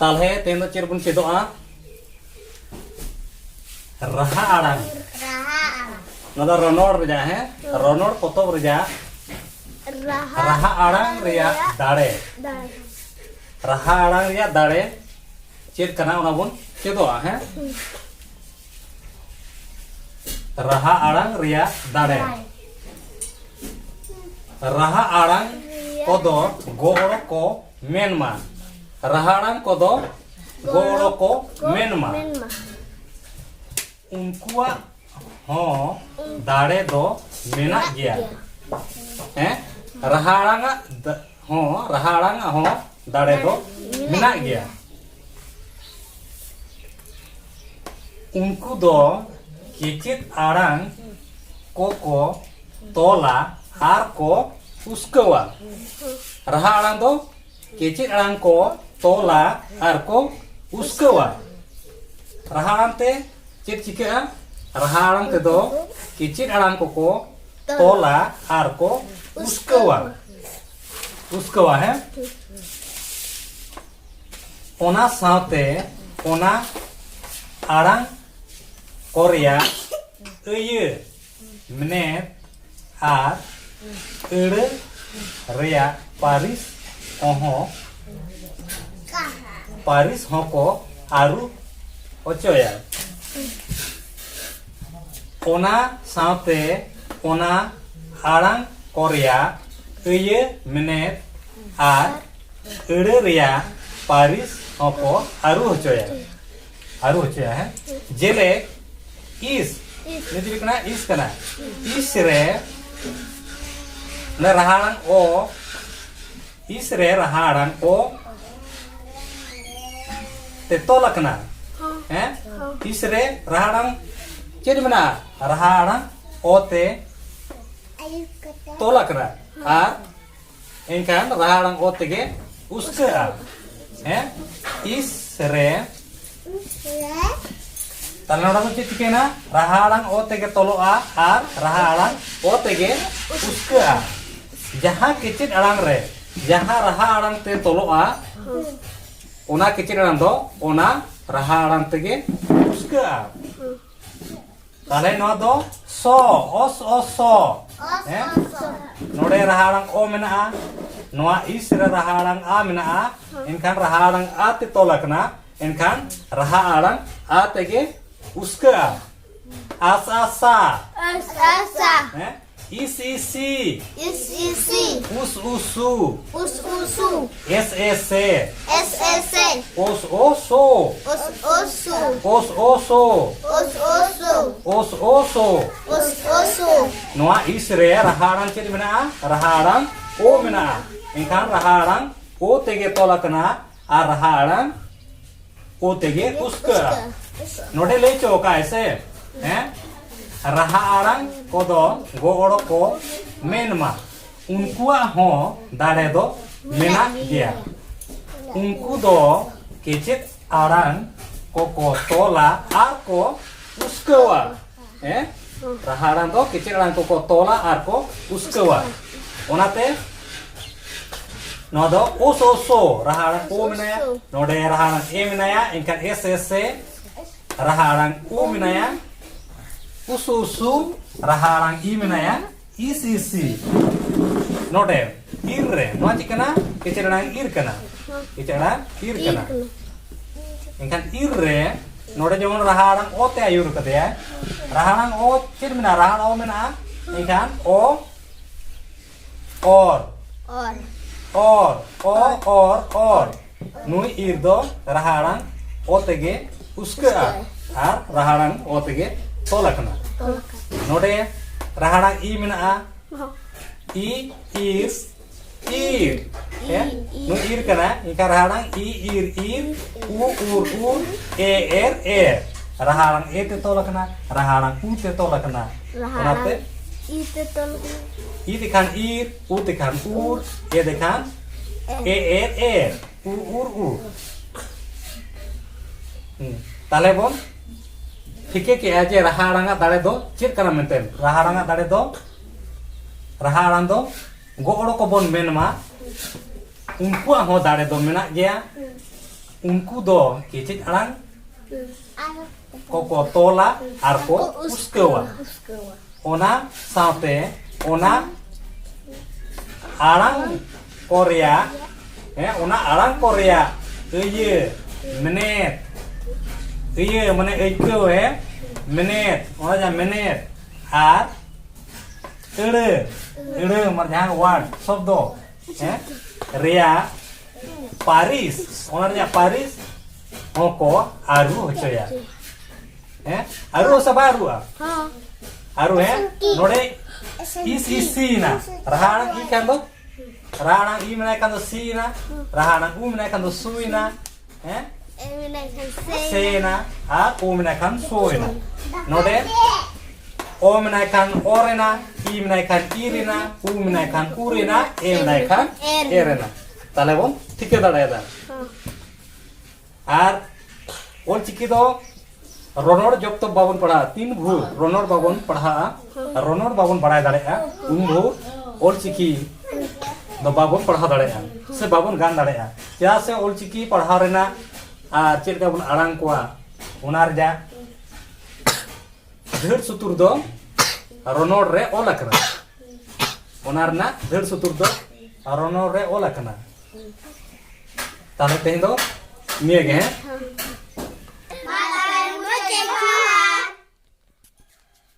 तालहे तेन दो चेर बुन चेदोआ रहा आड़ांग नदा रनोड़ रजा है रनोड़ पोतोब रजा रहा आड़ांग रिया दाड़े रहा आड़ांग रिया दाड़े चेद कना उना बुन चेदोआ है रहा आड़ांग रिया दाड़े रहा आड़ांग कोदो गोड़ो को मेनमा रहा आड़ांग कोदो गोड़ो को मेनमा उनकुआ हो दाड़े दो मेना गया हैं रहा आड़ांग हो दाड़े दो मेना गया उनको दो किचित आड़ांग को तोला आर को उसकवा रहा आड़ांग दो किचित आड़ांग को तोला आर को उसकवा रहा आड़ांग ते चित चिका रहा आड़ांग ते दो किचित आड़ांग को तोला आर को उसकवा है ओना साथे ओना आड़ांग कोरिया अये मनेत आर अड़े रिया पारिस हो को आरु ओचोया ओना साथे ओना आड़ांग कोरिया अये मनेत आर अड़े रिया पारिस हो को आरु होचोया है जेले इस निति कना इस कना इस रे न रहाड़ांग ओ इस रे रहाड़ांग ओ ते तोलकना हैं इस रे रहाड़ांग चेद मना रहाड़ांग ओ ते तोलकना आ इनकान रहाड़ांग ओ तेगे उसके हैं इस रे तलनोड़ा तो चितकेना रहा आड़ांग ओ तेगे तोलोआ आर रहा आड़ांग ओ तेगे उसका जहां किचित आड़ांग रे जहां रहा आड़ांग ते तोलोआ ओना किचित आड़ांग दो ओना रहा आड़ांग तेगे उसका ताले नो दो सो ओस सो हैं नोडे रहा आड़ांग ओ मेना नोआ इस रे रहा आड़ांग आ मेना इनखान रहा आड़ांग आ ते तोलकना इनखान रहा आड़ांग आ तेगे उसका आसा हैं इस उस उसू एस ओस ओसो नोआ इस रे रहाड़ांग चेद मेना रहाड़ांग ओ मेना इनखान रहाड़ांग ओ तेगे तोलकना आ रहाड़ांग ओ तेगे उसका नोडे ले चौका ऐसे हैं रहा आड़ांग को दो गोड़ो को मेनमा उनकुआ हो दाड़े दो मेना गया उनको दो किचित आड़ांग को तोला आर को उसकवा हैं रहा आड़ांग दो किचित आड़ांग को तोला आर को उसकवा ओनाते नोदो ओसो रहा आड़ांग ओ मेनाया नोडे रहा आड़ांग ए मेनाया इनका एस रहा आड़ांग उ मेनाया उसु रहा आड़ांग ई मेनाया इसी नोडे इर रे नोआ चिकना किचित आड़ांग इर कना इनखान इर रे नोडे जेमन रहा आड़ांग ओ ते आयुर कदेया रहा आड़ांग ओ चेद मेना रहा आड़ांग ओ मेना इनखान ओ और नुई इर दो रहा आड़ांग ओ तेगे उसका आर रहा आड़ांग ओ तेगे तोलकना नोडे रहा आड़ांग ई मेना ई इर हैं नु इर कना इनका रहा आड़ांग ई इर उ उर ए रहा आड़ांग ए ते तोलकना रहा आड़ांग उ ते तोलकना ओनाते ई दिखान इर उ दिखान उर ए दिखान ए उर ताले बोन ठीके के आजे रहा आड़ांग दाड़े दो चेद कना मेंटेन रहा आड़ांग दाड़े दो रहा आड़ांग दो गोड़ो को बोन मेनमा उनको हो दाड़े दो मेना गया उनको दो किचित आड़ांग को तोला आर को उस्केवा ओना साथे ओना आड़ांग कोरिया ओना आड़ांग कोरिया ये मिनट ये मने ऐको है मिनट ओना जा मिनट आर इड़े मर जहां वर्ड शब्द रिया पारिस ओना जा पारिस ओको आरु होचया आरु सबा आरु है नोडे सीना रहाड़ा ई कांदो रहाड़ा ई मने कांदो सीना रहाड़ा उ मने कांदो सुइना सेना आ उ मने कान सोइना नोडे ओ मने कान ओरेना ई मने कान इरिना उ मने कान उरिना ए मने कान एरेना ताले बोन ठीक दाड़ा आर ओल चिकी दो रोनोर जब तो बाबन पढ़ा तीन भू रोनोर बाबन पढ़ा रोनोर बाबन पढ़ाई दाड़ेगा उन भू ओल चिकी दो बाबन पढ़ा दाड़ेगा से बाबन गान दाड़ेगा क्या से ओल चिकी पढ़ा रेना आर चेक बन आड़ांग कोआ उनार जा धेर सुतुर दो रोनोर रे ओल अकना उनार ना धेर सुतुर दो रोनोर रे ओल अकना ताले तें दो निये गे